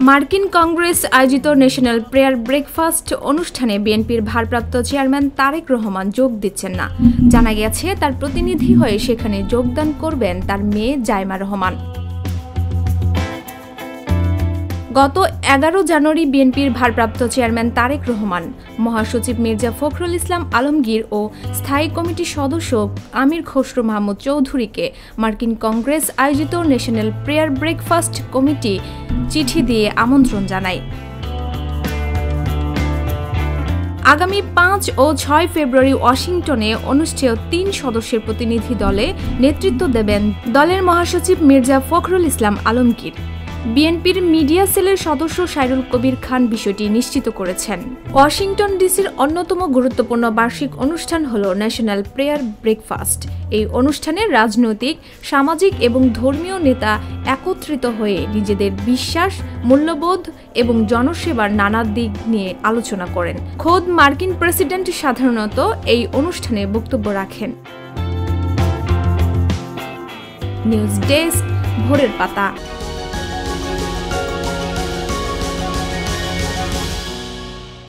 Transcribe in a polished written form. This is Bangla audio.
মার্কিন কংগ্রেস আয়োজিত ন্যাশনাল প্রেয়ার ব্রেকফাস্ট অনুষ্ঠানে বিএনপির ভারপ্রাপ্ত চেয়ারম্যান তারেক রহমান যোগ দিচ্ছেন না। জানা গেছে, তার প্রতিনিধি হয়ে সেখানে যোগদান করবেন তার মেয়ে জাইমা রহমান। গত 11 জানুয়ারি বিএনপির ভারপ্রাপ্ত চেয়ারম্যান তারেক রহমান, মহাসচিব মির্জা ফখরুল ইসলাম আলমগীর ও স্থায়ী কমিটির সদস্য আমির খসরু মাহমুদ চৌধুরীকে মার্কিন কংগ্রেস আয়োজিত ন্যাশনাল প্রেয়ার ব্রেকফাস্ট কমিটি চিঠি দিয়ে আমন্ত্রণ জানায়। আগামী 5 ও 6 ফেব্রুয়ারি ওয়াশিংটনে অনুষ্ঠেয় 3 সদস্যের প্রতিনিধি দলে নেতৃত্ব দেবেন দলের মহাসচিব মির্জা ফখরুল ইসলাম আলমগীর। বিএনপির মিডিয়া সেলের সদস্য সাইরুল কবির খান বিষয়টি নিশ্চিত করেছেন। ওয়াশিংটন ডিসির অন্যতম গুরুত্বপূর্ণ বার্ষিক অনুষ্ঠান হল ন্যাশনাল প্রেয়ার ব্রেকফাস্ট। এই অনুষ্ঠানে রাজনৈতিক, সামাজিক এবং ধর্মীয় নেতা একত্রিত হয়ে নিজেদের বিশ্বাস, মূল্যবোধ এবং জনসেবার নানা দিক নিয়ে আলোচনা করেন। খোদ মার্কিন প্রেসিডেন্ট সাধারণত এই অনুষ্ঠানে বক্তব্য রাখেন। নিউজ ডেস্ক, ভোরের পাতা।